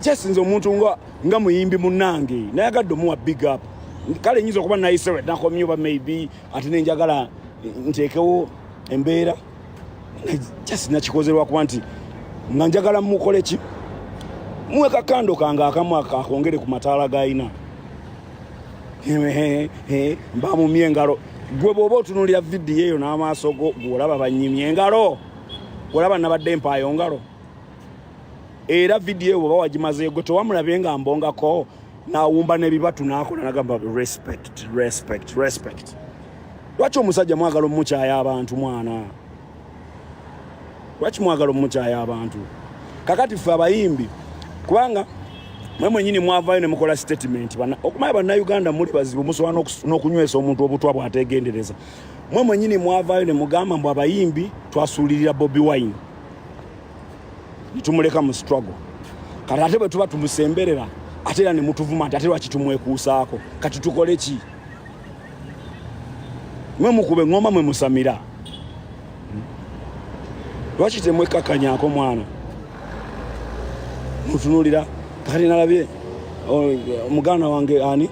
just nzo omuntu nga muyimbi munnange nayagadde omuwa big up kale nyiza okuba nayisewe nakomyoba maybe ate nenjagala nteekewo embeera just nakikozerwa kuba nti nga njagala mukole ki muwe kakando kange akamu akongere ku mataala gayina mbamumye engalo gwe bw'oba otunuulira vidiyo eyo n'amaaso go gw'olaba banyimye engalo olaba nabadde mpaayo ngalo era vidiyo eyo bw'oba wagimazeyo gwe tewamulabe nga mbongako n'awumba n'ebibatu n'akola n'agamba respect lwaki omusajja mwagala omukyaya abantu mwana lwaki mwagala omukyaya abantu kakati ffe abayimbi kubanga mwe mwenyini mwavaayo ne mukola statement okumanya bannayuganda muli bazibu musobola n'okunywesa omuntu obutwa bw'ateegendereza mwe mwenyini mwavaayo ne mugamba mbu abayimbi twasuulirira Bobi Wine nitumuleka mu struggle kati ate bwe tuba tumusemberera ate era ne mutuvuma nti ate lwaki tumwekuusaako kati tukole ki mwe mukube ngoma mwe musamira lwaki temwekakkanyaako mwana mutunuulira kati nalabye muganda wange ani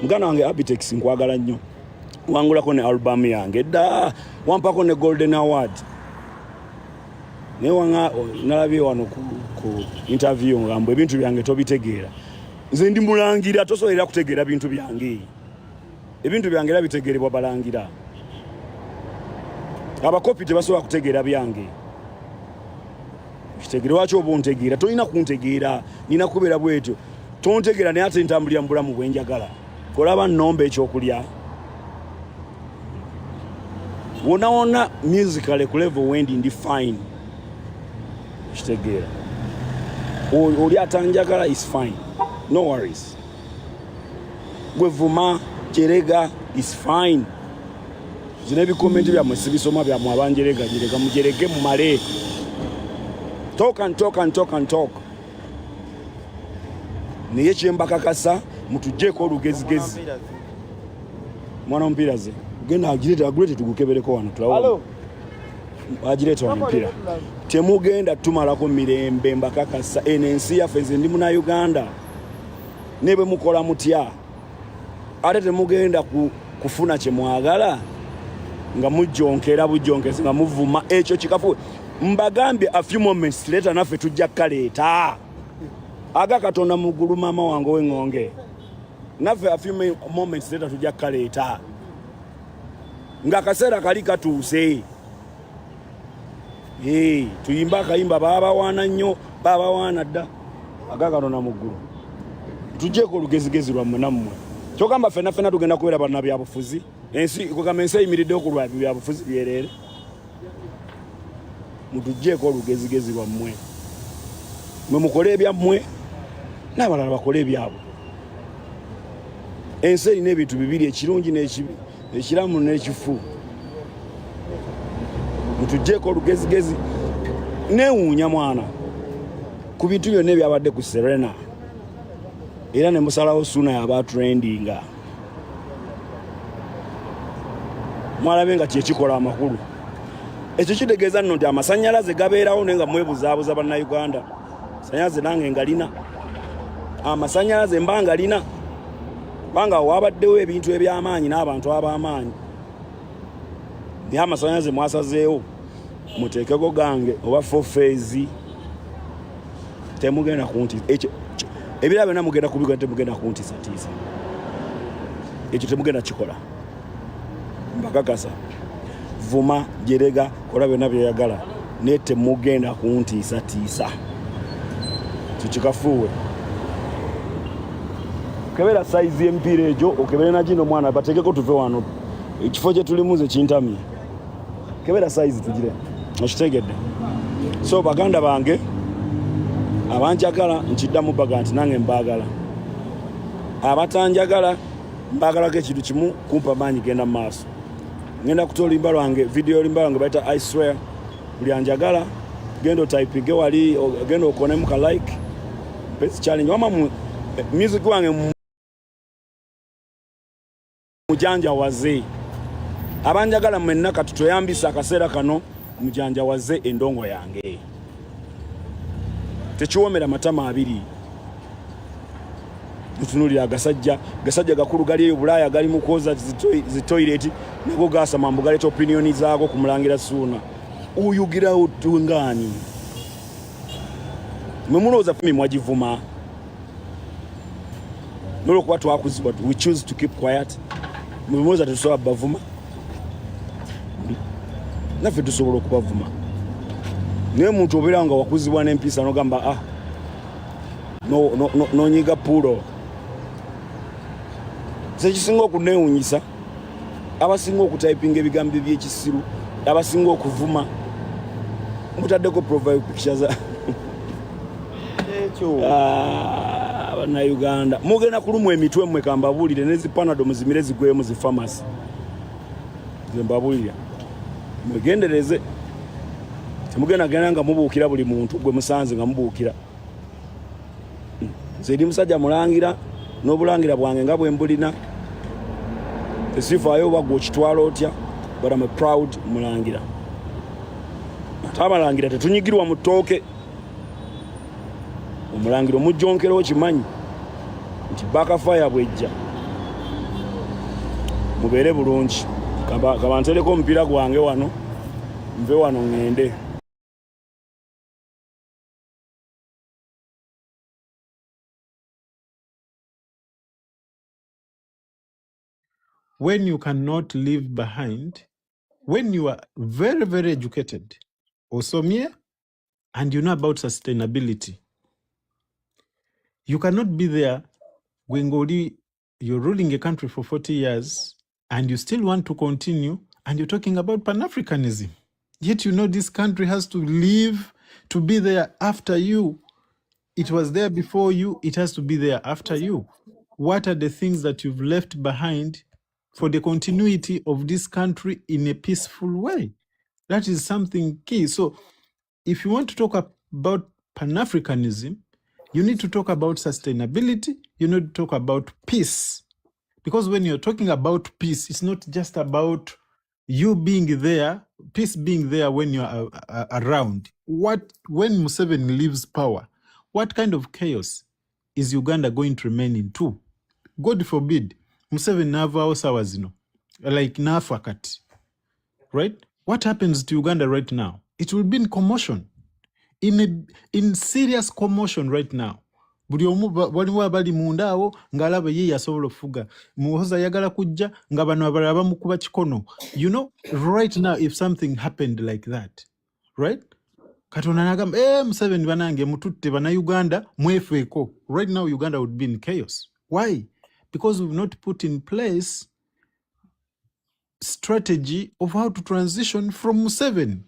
muganda wange Abitex nkwagala nnyo wangulako ne album yange dda wampako ne Golden Award ne nalabye wano ku interview ngambo ebintu byange tobitegeera nze ndi mulangira tosobolera kutegeera bintu byange ebintu byange era bitegeerebwa balangira abakopi tebasobola kutegeera byange kitegeere lwaki oba ontegeera tolina kuntegeera nina kubeera bwetyo tontegeera naye ate ntambulira mu bulamu bwenjagala kolaba nnomba ekyokulya wona musically ku level wendi ndi fine kitegeera oli atanjagala is fine no worries gwe vuma jerega is fine zina ebikomenti byammwe sibisoma byammwe abanjerega jerega mujerege mumale talk naye kyembakakasa mutugjeeko olugezigezi mwana omupiira ze genda agirete tugukebereko wano tulawo agirete wano omupiira temugenda tumalako mirembe mbakakasa eno ensi yaffe nze ndi munauganda ne bwe mukola mutya ate temugenda kufuna kye mwagala nga mujjonkera bujjonkezi nga muvuma ekyo kikafu mbagambye a few moments later naffe tujja kaleeta aga katonda mugulu mama wange w'engonge naffe a few moments later tujja kaleeta nga akaseera kali katuuse tuyimba akayimba baabawaana nnyo baabawaana dda aga katonda mugulu tujjeeko olugezigezi lwammwe nammwe kyogamba ffenna tugenda kubeera bannabyabufuzi ensi kugamba ensi eyimiriddeho ku lwa byabufuzi byereere mutugjeeko olugezigezi lwammwe mwe mukole ebyammwe n'abalala bakole ebyabwe ensi erina ebintu bibiri ekirungi n'ekibi ekiramu n'ekifu mutugjeeko olugezigezi neewuunya mwana ku bintu byonna ebyabadde ku Serena era ne musalawo Ssuna yaba trendinga mwalabe nga kyekikola amakulu ekyo kitegeeza nno nti amasannyalaze gabeerawo naye nga mwebuzaabuza bannayuganda amasannyalaze nange ngalina amasannyalaze mba ngalina kubanga wabaddewo ebintu eby'amaanyi n'abantu ab'amaanyi naye amasannyalaze mwasazeewo muteekeko gange oba fofeezi temugenda kunti ekyo ebira byonna mugenda kubikola temugenda kuntiisatiisa ekyo temugenda kikola mbakakasa vuma jerega kola byonna byeyagala naye temugenda kuntiisatiisa kikikafuuwe okebera sayizi y'emipiira egyo okebere na gino mwana bategeko tuve wano ekifo gye tulimu ze kintamye kebera sayizi tugire okitegedde so baganda bange abanjagala nkiddamu baga nti nange mbaagala abatanjagala mbaagalako ekintu kimu kumpa maanyi genda mu maaso ngenda kutola olimba lwange vidiyo olimba lwange bayita I swear buli anjagala genda otypinge wali genda okonemu ka like mpesi challenge wama music wange mujanja waze abanjagala mwenna kati toyambisa akaseera kano mujanja waze endongo yange tekiwomera matama abiri tutunulira agasajja gakulu gali eyo Bulaaya gali mu kwoza zitoilet nago gasama mbu galeeta opinioni zaago ku Mulangira Ssuna uyugira utungani mwemunooza fumi mwagivuma nolwokuba twakuzibwa we choose to keep quiet mwemunooza tetusobola bavuma naffe tusobola okubavuma naye muntu obeera nga wakuzibwa n'empisa nogamba nonyiga pulo sekisinga okuneewunyisa abasinga okutayipinga ebigambo by'ekisiru abasinga okuvuma mutaddeko profile pictures Bannayuganda mugenda kulumwa emitwe mmwe kambabuulire nezipanado muzimire zigwemu zi pharmacy zembabuulira mwegendereze temugenda genda nga mubuukira buli muntu gwe musanze nga mubuukira nze ndi musajja Mulangira n'obulangira bwange nga bwe mbulina tesifaayo bagwa okitwala otya but I'm a proud Mulangira ate Abalangira tetunyigirwa mu ttooke Omulangira omujjonkera okimanyi nti bakafaya bwejja mubeere bulungi kaba ntereko omupiira gwange wano nve wano ngende. When you cannot leave behind, when you are very, very educated, osomye, and you know about sustainability, you cannot be there when you're ruling a country for 40 years and you still want to continue and you're talking about Pan-Africanism. Yet you know this country has to live to be there after you. It was there before you, it has to be there after you. What are the things that you've left behind for the continuity of this country in a peaceful way? That is something key. So if you want to talk about Pan-Africanism, you need to talk about sustainability, you need to talk about peace. Because when you're talking about peace, it's not just about you being there, peace being there when you're around. When Museveni leaves power, what kind of chaos is Uganda going to remain in too? God forbid, Museveni navao sawa zino, like nafakati, right? What happens to Uganda right now? It will be in commotion, in serious commotion right now. Buli omu waliwo abali mundawo ngalaba ye yasobola ofuga muhoza yagala kujja nga bano abalala bamukuba kikono. You know, right now if something happened like that, right? Katonda nagamba Museveni banange mututte bana Uganda mwefeeko. Right now Uganda would be in chaos. Why? Because we've not put in place strategy of how to transition from Museveni.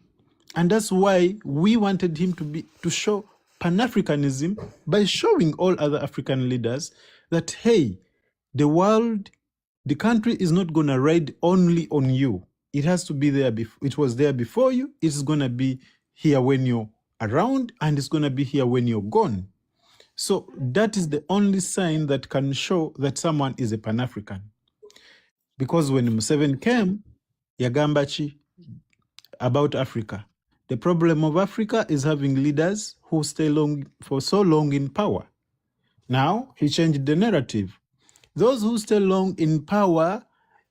And that's why we wanted him to show Pan-Africanism by showing all other African leaders that, hey, the country is not going to ride only on you. It has to be there. It was there before you. It's going to be here when you're around, and it's going to be here when you're gone. So that is the only sign that can show that someone is a Pan-African. Because when Museveni came, Yagambachi, about Africa. The problem of Africa is having leaders who stay for so long in power. Now, he changed the narrative. Those who stay long in power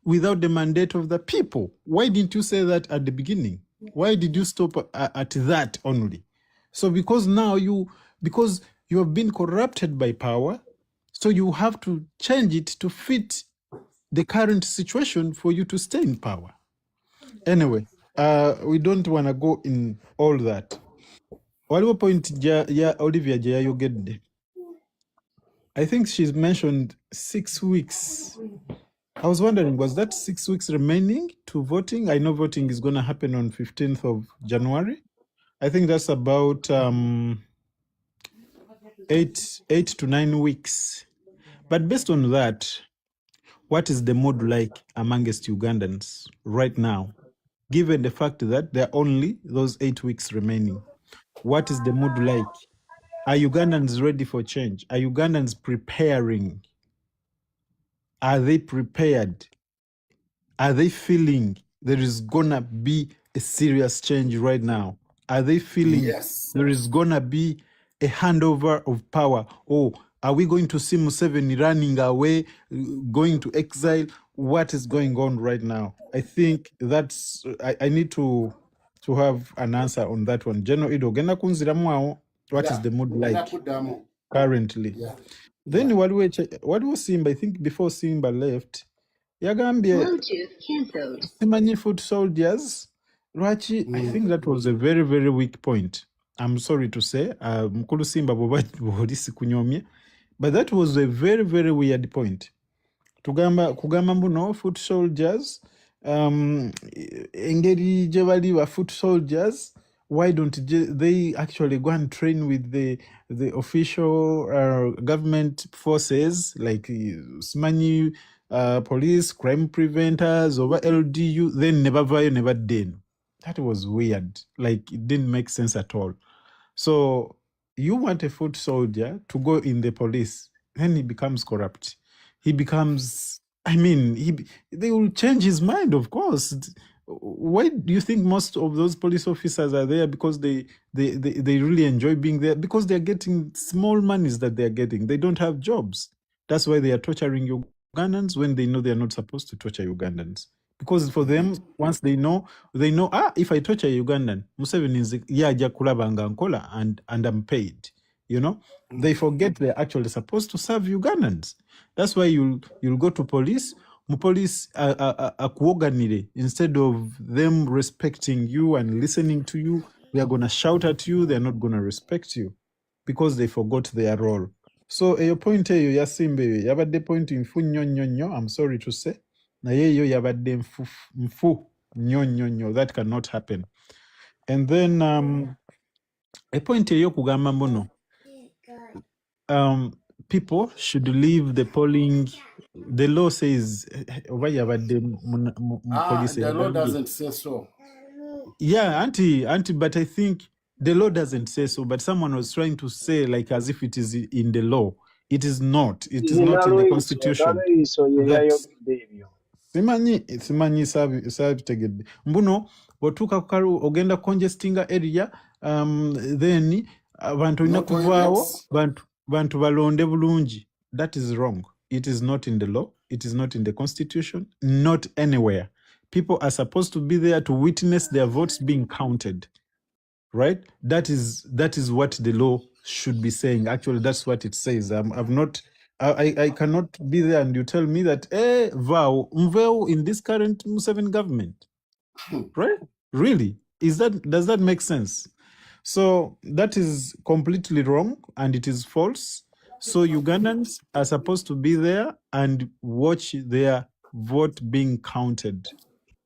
without the mandate of the people. Why didn't you say that at the beginning? Why did you stop at that only? So because you have been corrupted by power, so you have to change it to fit the current situation for you to stay in power. Anyway, we don't want to go in all that. Waliwo point ya Olivia Jayayogedde. I think she's mentioned 6 weeks. I was wondering, was that 6 weeks remaining to voting? I know voting is going to happen on 15th of January. I think that's about 8 to 9 weeks. But based on that, what is the mood like amongst Ugandans right now? Given the fact that there are only those 8 weeks remaining, what is the mood like? Are Ugandans ready for change? Are Ugandans preparing? Are they prepared? Are they feeling there is gonna be a serious change right now? Are they feeling there is gonna be a handover of power. Oh, are we going to see Museveni running away, going to exile? What is going on right now? I think that's, I need to have an answer on that one. General Ido, genda kunziramu awo, what is the mood like currently? Then waliwo Simba, I think before Simba left, yagambye simanyi foot soldiers. Lwaki, I think that was a very, very weak point. I'm sorry to say, mukulu Simba bw'oli sikunyomye, but that was a very, very weird point. Kugamba mbuno foot soldiers, engeri gye bali ba foot soldiers, why don't they actually go and train with the official government forces like simanyi police, crime preventers, over LDU, then never did. That was weird. Like, it didn't make sense at all. So you want a foot soldier to go in the police, then he becomes corrupt. He becomes, I mean, they will change his mind, of course. Why do you think most of those police officers are there? Because they really enjoy being there, because they're getting small monies that they're getting. They don't have jobs. That's why they are torturing Ugandans when they know they're not supposed to torture Ugandans. Because for them, once they know, if I torture Ugandan, Museveni is yaja kulabanga nkola and I'm paid. You know, they forget they're actually supposed to serve Ugandans. That's why you'll go to police. Police akuoganire, instead of them respecting you and listening to you, they are gonna shout at you. They're not gonna respect you because they forgot their role. So your point eyo yasimbe yabadde point mfu nnyo, I'm sorry to say. Naye yo yabadde mfu nnyo. That cannot happen. And then a point eyo kugamba mbuno, people should leave the polling. The law says police. The law doesn't say so. Yeah, auntie, but I think the law doesn't say so. But someone was trying to say like as if it is in the law. It is not. It is not in the constitution. Simanyi sabitegedde. Mbuno bw'otuuka ku kalu ogenda congestinga area, then abantu olina kuvaawo bantu balonde bulungi. That is wrong. It is not in the law. It is not in the constitution. Not anywhere. People are supposed to be there to witness their votes being counted. Right? That is what the law should be saying. Actually, that's what it says. I cannot be there and you tell me that Mveu in this current Museveni government. Right? Really? Does that make sense? So that is completely wrong and it is false. So Ugandans are supposed to be there and watch their vote being counted.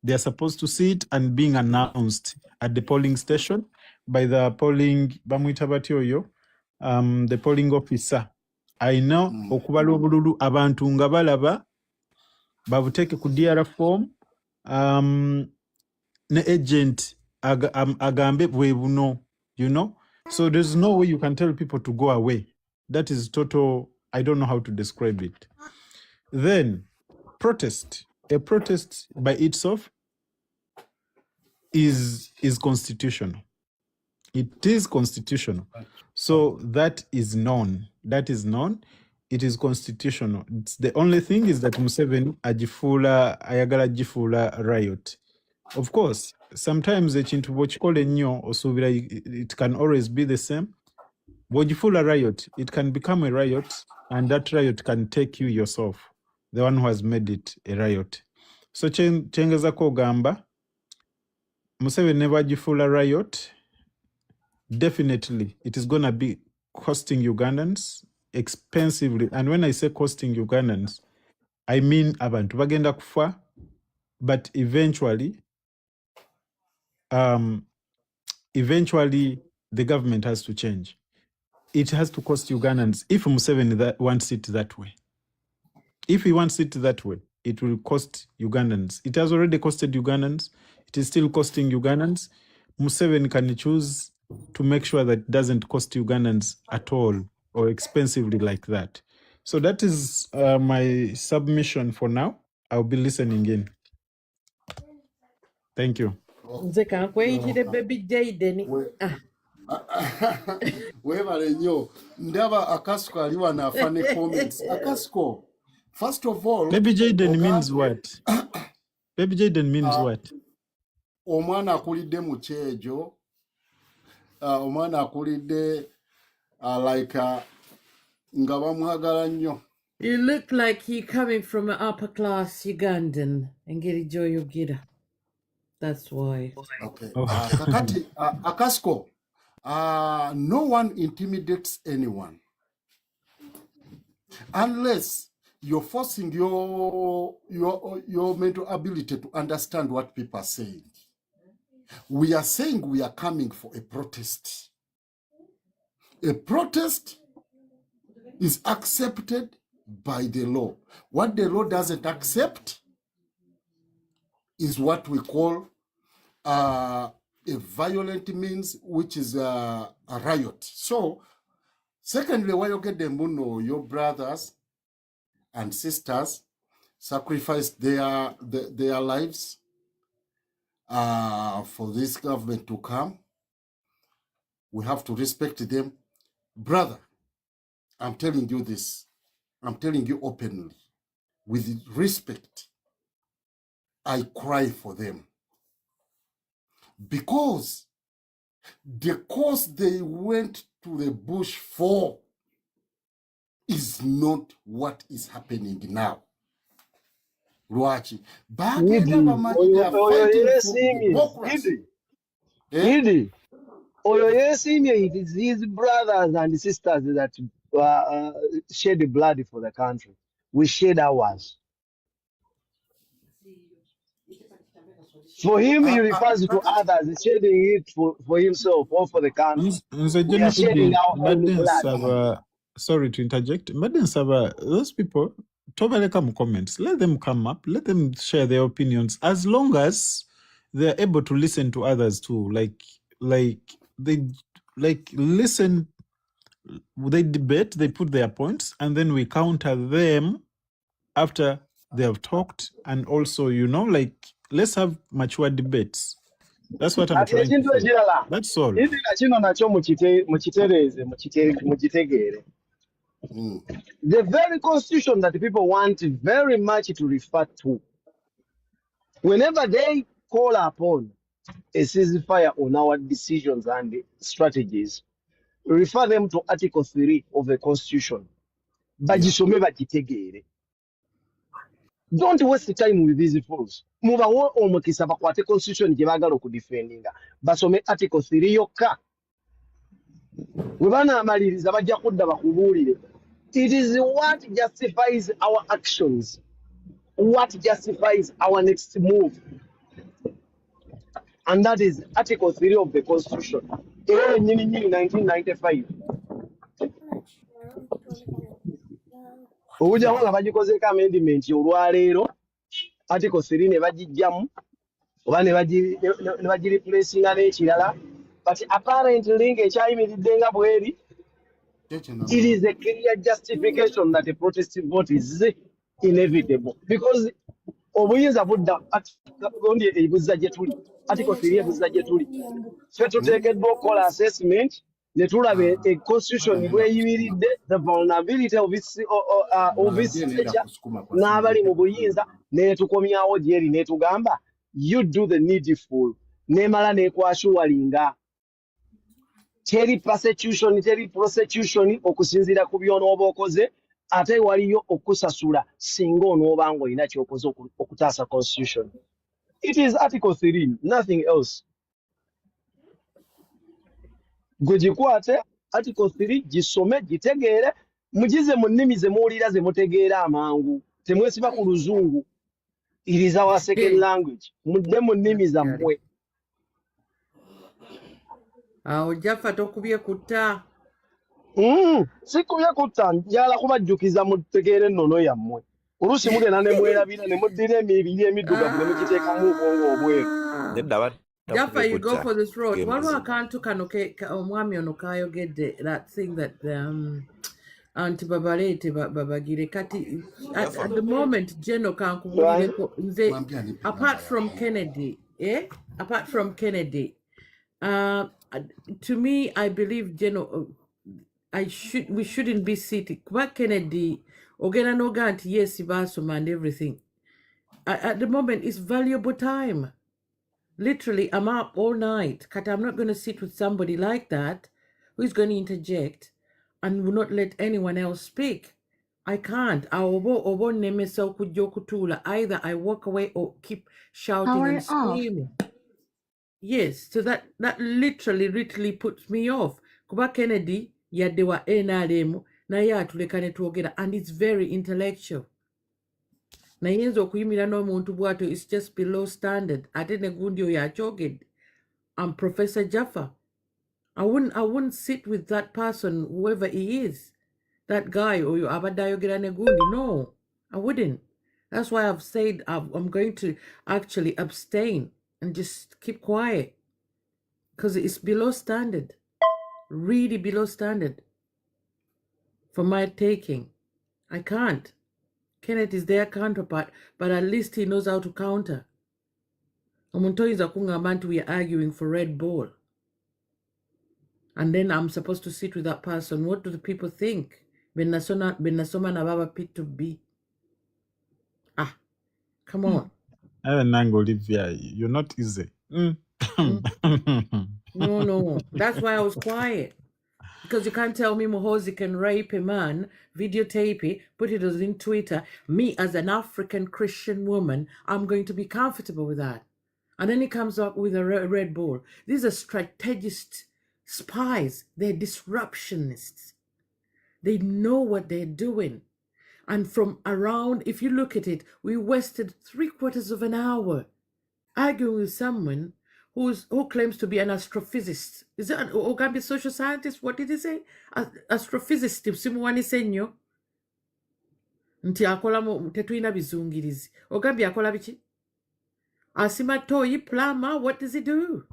They are supposed to see it and being announced at the polling station by the polling the polling officer. I know okubala obululu abantu nga balaba babuteke ku DR form ne agent agambe bwe buno, you know. So there's no way you can tell people to go away. That is total, I don't know how to describe it. Then protest. A protest by itself is constitutional. It is constitutional. So that is known. That is known. It is constitutional. It's the only thing is that Museveni ayagala jifula riot. Of course, sometimes ekintu bw'okikola ennyo osuubira it can always be the same. Bw'ogifula riot, it can become a riot, and that riot can take you yourself, the one who has made it a riot. So kyengezako ogamba Museveni never jifula riot. Definitely, it is going to be costing Ugandans expensively. And when I say costing Ugandans, I mean abantu bagenda kufa, but eventually the government has to change. It has to cost Ugandans if Museveni wants it that way. If he wants it that way, it will cost Ugandans. It has already costed Ugandans. It is still costing Ugandans. Museveni can choose to make sure that it doesn't cost Ugandans at all or expensively like that. So that is my submission for now. I'll be listening in. Thank you. Nze kankweyitire Baby Jayden. Webale nnyo ndaba Akasiko ali wano afane comments. Akasiko, first of all, Baby Jaden means what? Baby Jaden means what? Omwana akulidde mu kyejo, omwana akulidde like nga bamwagala nnyo. You look like he coming from an upper class Ugandan and get enjoy Yogira. That's why. Okay. Oh. Kakati, Akasiko, no one intimidates anyone unless you're forcing your mental ability to understand what people are saying. We are saying we are coming for a protest. A protest is accepted by the law. What the law doesn't accept is what we call a violent means, which is a riot. So, secondly, why you get them, your brothers and sisters sacrificed their lives for this government to come. We have to respect them. Brother, I'm telling you this. I'm telling you openly, with respect. I cry for them. Because the cause they went to the bush for is not what is happening now. Ruachi. Back in they are fighting for democracy. Really? Oyo yesimye, it is his brothers and sisters that shed the blood for the country. We shed ours. For him, he refers to others, shedding it for himself or for the country. We are shedding our own blood. Sorry to interject. Madden Saba, those people, Tobaleka comments, let them come up, let them share their opinions, as long as they're able to listen to others too. They listen, they debate, they put their points, and then we counter them after they have talked. And also, let's have mature debates. That's what I'm trying to say. That's all. The very constitution that people want very much to refer to, whenever they call upon a ceasefire on our decisions and strategies, refer them to Article 3 of the Constitution. Bajisome bajitegere. Don't waste time with these fools. Mubawo omukisa bakwate constitution gye bagala okudefendinga. Basome Article 3 yokka. We banaamaliriza bajja kudda bakubuulire. It is what justifies our actions, what justifies our next move. And that is Article 3 of the Constitution. 1995. Obujamu nga bagikozeeko amendment olwaleero Article 3 ne bagijjamu oba ne bagireplacinga n'ekirala, but apparently ng'ekyayimiridde nga bweri, it is a clear justification that a protest vote is inevitable. Because obuyinza budda gondi ebuzza gye tuli, Article 3 ebuzza gye tuli. Ffe tuteekeddwa okukola assessment ne tulaba a constitution bweyimiridde, the vulnerability of its nature n'abali mu buyinza, ne tukomyawo gyeri ne tugamba you do the needful, nemala nekwashuwalinga teri persecution teri prosecution okusinzira ku byonooba okoze, ate waliyo okusasula singa onooba ng'olina ky'okoze okutaasa constitution. It is Article 3, nothing else. Gwe gikwate Article 3 gisome gitegeere, mugize mu nnimi ze muwulira ze mutegeera amangu, temwesiba ku luzungu. It is our second language. Mudde mu nnimi zammwe. Awo Jaffa tokubye kutta. Sikubye kutta, njala kubajjukiza mutegeere ennono yammwe. Oluusi mugenda ne mwerabira ne muddira emibiri emiddugavu ne mugiteekamu obwongo obweru. Jaffa, you go for this road. Waliwo akantu kano omwami ono kayogedde, that thing that anti babaleete babagire kati at the moment Jeno kankubulireko nze apart from Kennedy To me, I believe, we shouldn't be sitting. Kuba Kennedy, Ogena Nogant, yes, Ibasum and everything. At the moment, it's valuable time. Literally, I'm up all night. Kata, I'm not going to sit with somebody like that who's going to interject and will not let anyone else speak. I can't. Either I walk away or keep shouting and screaming. Yes, so that literally puts me off. Kuba Kennedy, yadewa NRM, naye atuleka ne twogera, and it's very intellectual. Nayenza okuyimira n'omuntu bwato is just below standard. Ate ne gundi oyo akyogedde. I'm Professor Jaffa. I wouldn't sit with that person, whoever he is. That guy or abadde ayogera ne gundi. No, I wouldn't. That's why I've said I'm going to actually abstain and just keep quiet. Because it's below standard. Really below standard. For my taking. I can't. Kenneth is their counterpart, but at least he knows how to counter. Omuntu oyinza kungamba nti we are arguing for Red Bull. And then I'm supposed to sit with that person. What do the people think? Benasoma na baba pit to be. Ah, come on. Olivia, you're not easy. No. That's why I was quiet. Because you can't tell me Mohozi can rape a man, videotape it, put it on Twitter. Me, as an African Christian woman, I'm going to be comfortable with that. And then he comes up with a Red Bull. These are strategists, spies. They're disruptionists. They know what they're doing. And from around, if you look at it, we wasted 3/4 of an hour arguing with someone who claims to be an astrophysicist. Is it or can be social scientist? What did he say? Astrophysicist. Simuwani senyo. Nti akola tetuina bizungirizi. Ogambi akola biki? Asima toyi plama. What does he do?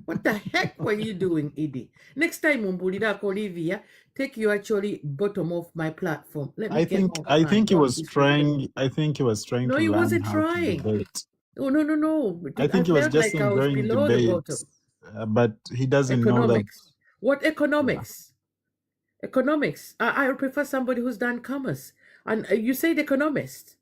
What the heck were you doing, Edie? Next time, Mumbulira Olivia, take you actually bottom off my platform. Let me I think he was trying. I think he was trying No, to he learn wasn't how to trying. debate. Oh, no. I think he was felt just like I was enjoying below the debates, bottom. but he doesn't know that. Economics. What economics? Economics. I prefer somebody who's done commerce. And you said economist.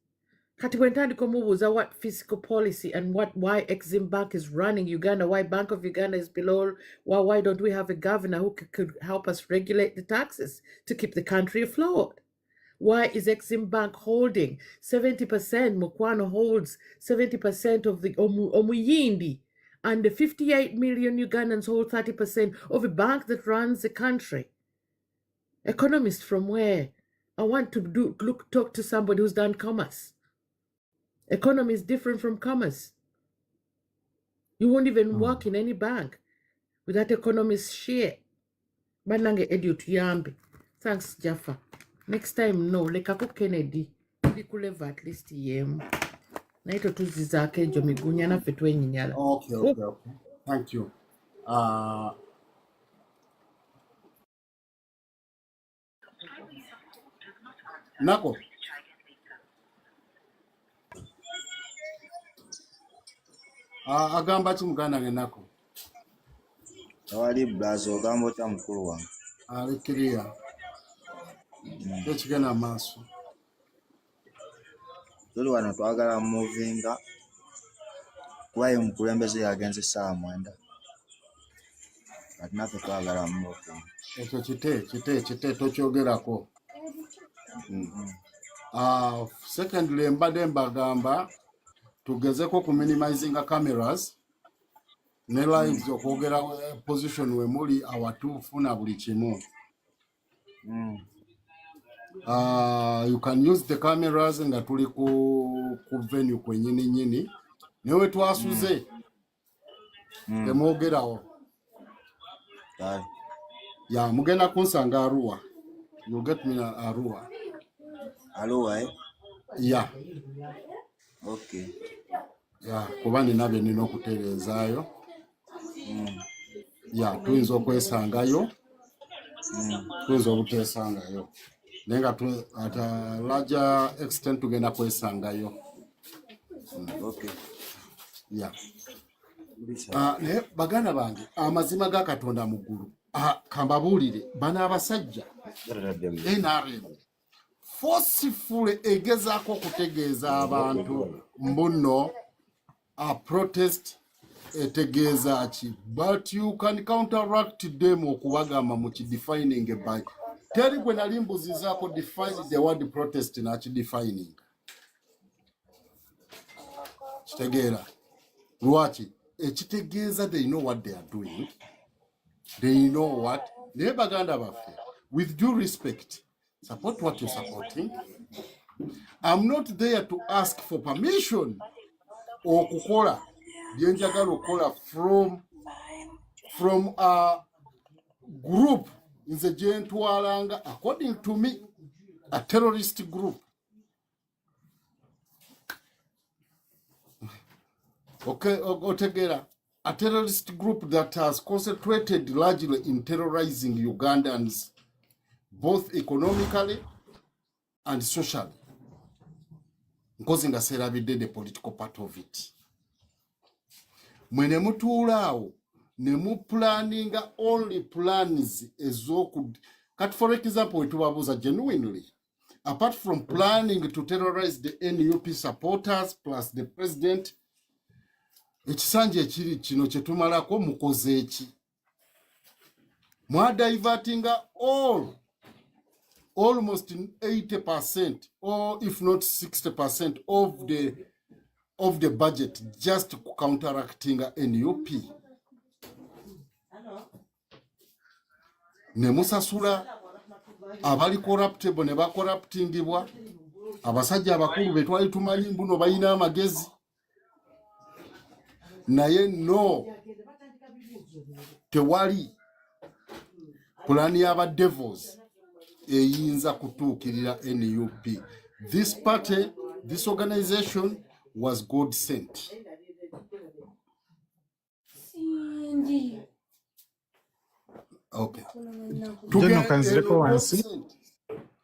Kati wentandiko mubuuza what fiscal policy and why Exim Bank is running Uganda, why Bank of Uganda is below, why don't we have a governor who could help us regulate the taxes to keep the country afloat? Why is Exim Bank holding 70%? Mukwano holds 70% of the Omuyindi, and the 58 million Ugandans hold 30% of a bank that runs the country. Economist from where? I want to talk to somebody who's done commerce. Economy is different from commerce. You won't even work in any bank with that economist shit. Banange Ediot Yambi. Thanks, Jaffa. Next time, no. Lekako Kennedy. Kuleva at least yem. Naito tuzizake jo migunya na fetwe nyinyala. Okay. Thank you. Nako. Agamba ki muganda nge Nako? Tawali blazo ogamba otya mukulu wange? Alikiriya. Tekigenda maaso. Tuli wano twagala muvinga kuba ye mukulembeze yagenze essaawa 9. Kati naffe twagala muvinga. Ekyo kite tokyogerako. Secondly, mbadde mbagamba tugezeko ku minimizinga cameras ne lives okwogera position we muli awatuufu na buli kimu. You can use the cameras nga tuli ku venue kwenyini nyini newe twasuze temwogerawo. Ya mugenda kunsanga Arua. You'll get me Arua. Arua, eh? Yeah. Okay. Yeah, kuba nina bye nina okutereezaayo. Yeah, tuyinza okwesangayo. Tuyinza obuteesangayo. Naye nga at a larger extent tugenda kwesangayo. Okay. Yeah. naye baganda bange amazima ga Katonda mu ggulu kambabuulire bano abasajja NRM forcefully egezaako okutegeeza abantu mbuno protest etegeeza ki, but you can counteract them okubagamba mu kidefining by teri gwe nali mbuzizaako define the word protest nakidefining kitegeera lwaki ekitegeeza they know what they are doing, they know what naye baganda baffe with due respect support what you're supporting. I'm not there to ask for permission okukola byenjagala okukola from a group nze gyentwalanga according to me a terrorist group. Okay, otegera a terrorist group that has concentrated largely in terrorizing Ugandans both economically and socially. Because nga serabidde the political part of it. Mwene mutuulaawo ne mu planninga only plans ezoku kat for example wetubabuuza genuinely apart from planning to terrorize the NUP supporters plus the president ekisanja ekiri kino kyetumalako mukoze eki mwadivertinga almost 80% or if not 60% of the budget just counteracting NUP. Ne musasula abali corruptible ne bacorruptingibwa abasajja abakulu betwali tumanyi mbuno bayina amagezi naye no tewali pulani y'aba devils eyinza kutuukirira NUP. This party, this organization was God sent. Okay. Jono kanzireko wansi.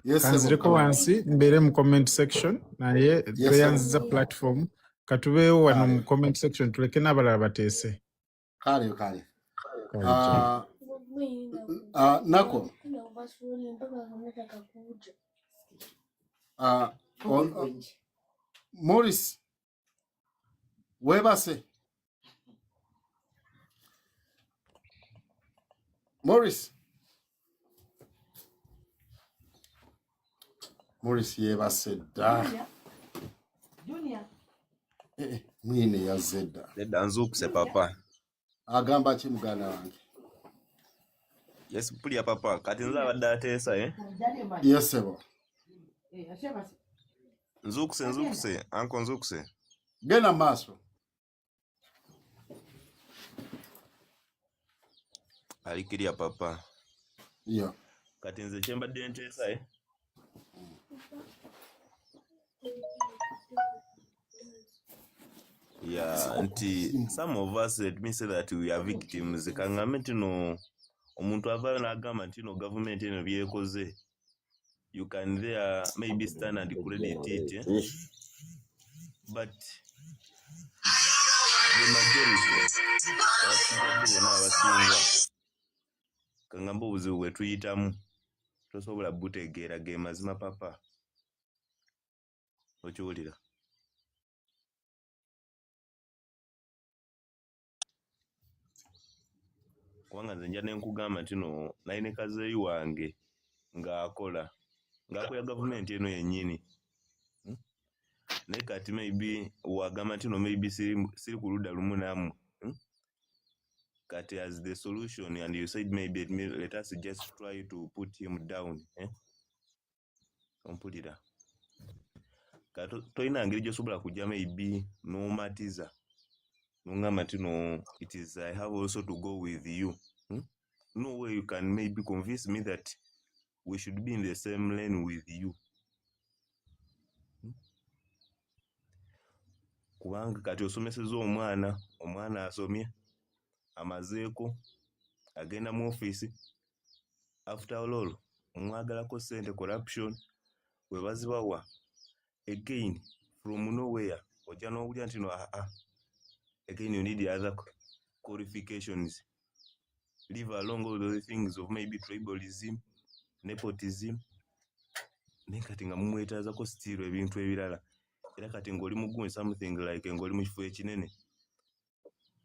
Yes, kanzireko wansi mbere mu comment section naye tweyanziza platform katubeewo wano mu comment section tuleke n'abalala bateese. Kale. Nako. Morris. Webase. Morris yebase da. Junior. Mwine ya zeda. Zeda nzukuse papa. Agamba ki muganda wange? Yes, puli ya papa. Kati nza badatesa Yes, sebo. Nzukuse. Anko nzukuse. Gena maso. Alikiri ya papa. Yeah. Kati nze chemba dentesa Yeah, auntie, some of us let me say that we are victims. Kangamenti no omuntu avayo n'agamba nti no government eno byekoze. You can there maybe stand and credit it, but the majority abasinga kangamba obuzibu bwe tuyitamu tosobola butegeera ge mazima papa. Okiwulira? Kubanga nze nja ne nkugamba nti no nayine kazeeyi wange ng'akola ng'akoya gavumenti eno yennyini. Naye kati maybe wagamba nti no maybe siri ku ludda lumu nammwe. Kati as the solution and you said maybe let us just try to put him down. Ompulira. Kati toyina ngeri gy'osobola kujja maybe n'omatiza. Nungamba nti no, it is I have also to go with you. No way you can maybe convince me that we should be in the same lane with you. Kubanga kati osomeseza omwana asomye amazeeko agenda mu office after all omwagalako sente corruption webazibawa again from nowhere ojja n'owulira nti no again you need the other qualifications. Leave along all those things of maybe tribalism, nepotism. Nekati nga mumwetazako still ebintu ebirala. Era kati ng'oli mugumu something like ng'oli mu kifo ekinene.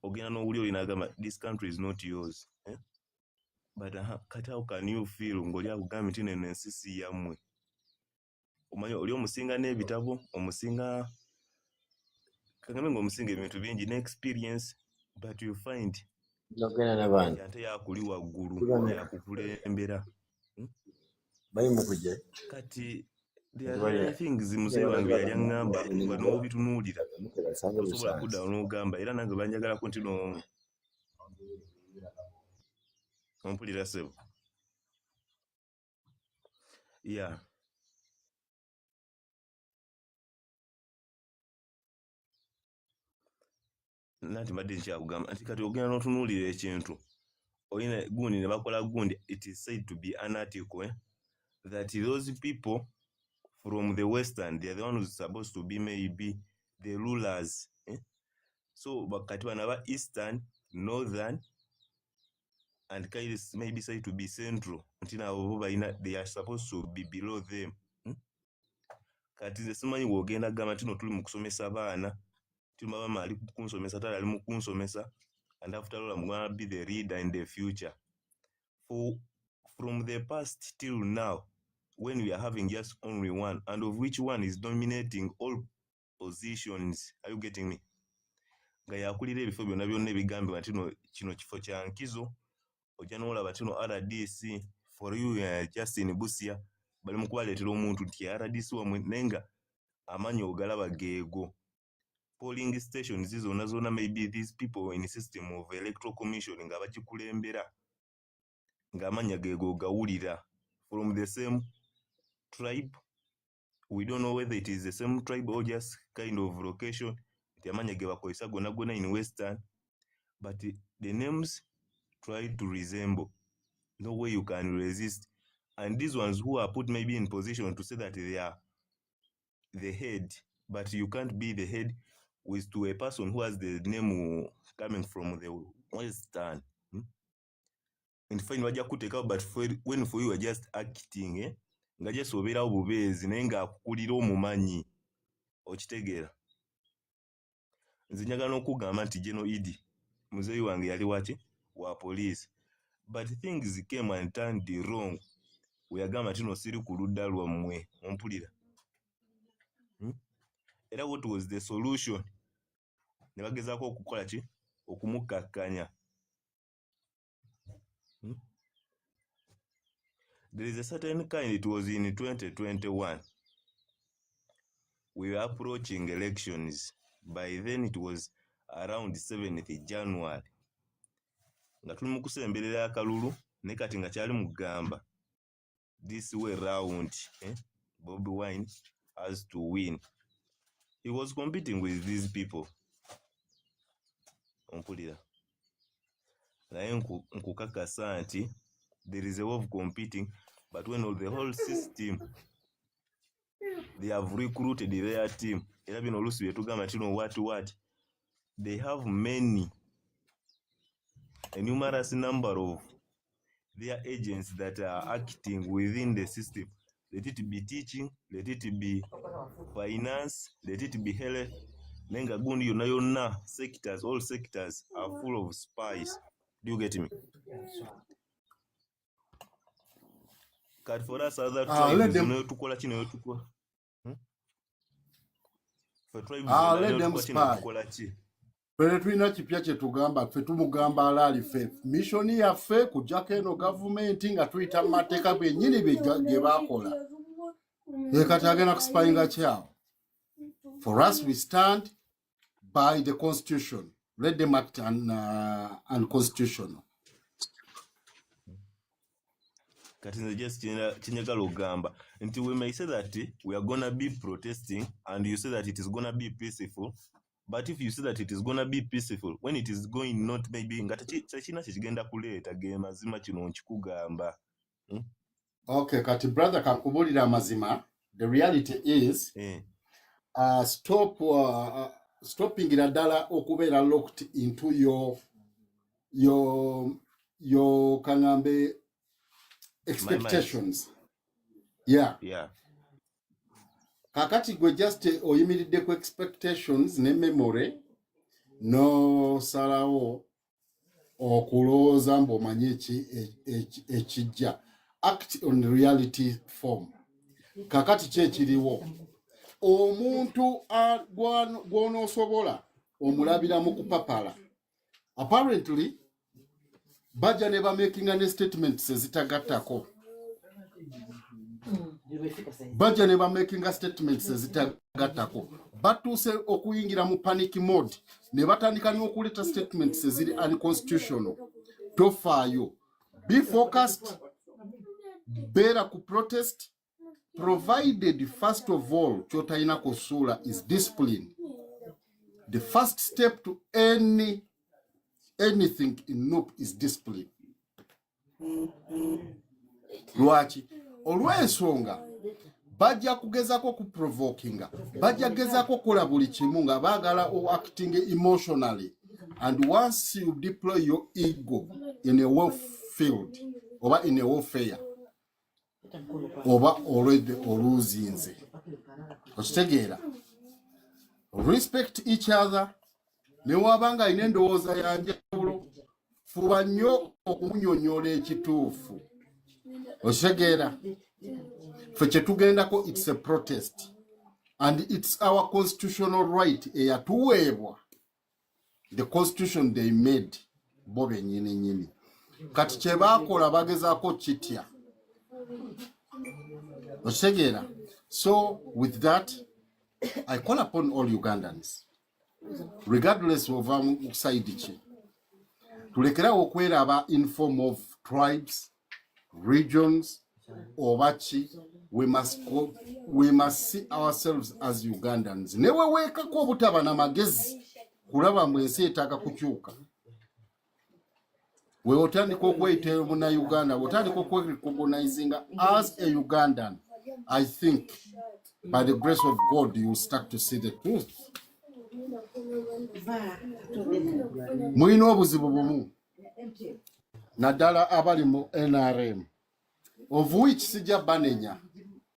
Ogenda n'owuli oli n'agamba this country is not yours. But kati how can you feel ng'oli akugamba nti neno ensi si yammwe? Omanyi oli omusinga n'ebitabo, omusinga kagambe ng'omusinga ebintu bingi n'experience, but you find Nogenda n'abantu ate yakuli waggulu yakukulembera. Bayimukuje. Kati there are things muzeyi wange yali aŋŋamba nga n'obitunuulira osobola kuddawo n'ogamba era nange banjagalako nti no ompulira ssebo. Yeah. Nanti mbadde nkyakugamba nti kati ogenda n'otunuulira ekintu olina gundi ne bakola gundi, it is said to be an article that those people from the western, they are the ones who's supposed to be maybe the rulers. So bakati bana ba eastern, northern and maybe said to be central. They are supposed to be below them. Kati ze simanyi wogenda gamba tino tuli mu kusomesa abaana tuma mama ali kunsomesa tala ali mu kunsomesa, and after all I'm going to be the leader in the future. From the past till now, when we are having just only one, and of which one is dominating all positions. Are you getting me? Nga yakulira ebifo byonna byonna ebigambibwa nti kino kifo kya nkizo, ojja n'olaba kino RDC for you Justin Busia bali mu kubaleetera omuntu nti RDC wamwe naye nga amaanyi ogalaba geego. Polling stations zonna maybe these people in the system of electoral commission nga bagikulembera ng'amanya geego gawulira from the same tribe. We don't know whether it is the same tribe or just kind of location. Amanya ge bakozesa gonna in western, but the names try to resemble. No way you can resist. And these ones who are put maybe in position to say that they are the head, but you can't be the head with to a person who has the name coming from the western. And fine wajja kuteka, but when for you are just acting nga just obera obubeezi naye nga akukulira omumanyi okitegeera. Nze njagala n'okugamba nti General Idi muzeeyi wange yali waki wa police, but things came and turned wrong. Weyagamba tino siri ku ludda lwammwe, ompulira. Era what was the solution? Ne bagezaako okukola ki? Okumukakkanya. There is a certain kind, it was in 2021. We were approaching elections. By then it was around 7th January. Nga tuli mu kusemberera akalulu ne kati nga kyali mugamba this way round, Bobi Wine has to win. He was competing with these people. Ompulira. Naye nkukakasa nti there is a way of competing, but when the whole system they have recruited their team, era bino olusi bye tugamba tino what they have a numerous number of their agents that are acting within the system. Let it be teaching, let it be finance, let it be health. Nenga gundi yonna sectors, all sectors are full of spies. Do you get me? Cut for us other tribes, tukola kino tukola. For tribes, let them spy. Ffe tulina kipya kye tugamba, ffe tumugamba alaali ffe missoni yaffe kujjako eno gavumenti nga tuyita mu mateeka byennyini ge baakola. Kati agenda kusipayinga kyawo. For us we stand by the constitution. Let them act unconstitutional. Kati nze just kinyagala ogamba nti we may say that we are gonna be protesting and you say that it is gonna be peaceful. But if you say that it is going to be peaceful, when it is going not maybe nga tekina kigenda kuleeta ge mazima kino nkikugamba. Okay, kati brother kankubulira amazima. The reality is stopping ddala okubeera locked into your your kangambe expectations. Yeah. Kakati gwe just oyimiridde ku expectations ne memory no salawo okulooza mb'omanyi ekijja. Act on reality form. Kakati kyekiriwo omuntu gw'onoosobola omulabira mu kupapala. Apparently bajja ne bamakinga ne statements ezitagattako. Bajja ne bamakinga statements ezitagattako. Batuuse okuyingira mu panic mode ne batandika n'okuleeta statements eziri unconstitutional. Tofaayo. Be focused. Beera ku protest. Provided first of all ky'otalina kusuula is discipline. The first step to anything in NUP is discipline. Lwaki? Olw'ensonga bajja kugezako ku provokinga, bajja kugezako kola buli kimu nga baagala acting emotionally, and once you deploy your ego in a war field oba in a warfare oba already oluzinze. Okitegeera? Respect each other. Ne wabanga ine ndowooza ya njawulo fuba nnyo okunyonyola ekituufu. Okitegeera? Ffe kye tugendako it's a protest and it's our constitutional right eyatuweebwa. The constitution they made bo bennyini nnyini. Kati kye baakola bagezaako kitya. Okitegeera? So with that I call upon all Ugandans, regardless of side chi, tulekerawo okweraba in form of tribes, regions, or bachi. We must see ourselves as Ugandans. Newe weka ko butaba na magezi kulaba mwensi etaka kukyuka. We otandika okweyita muna Uganda, otandika okwerecognizing as a Ugandan. I think by the grace of God, you will start to see the truth. Mulina obuzibu bumu naddala abali mu NRM, of which sijja banenya.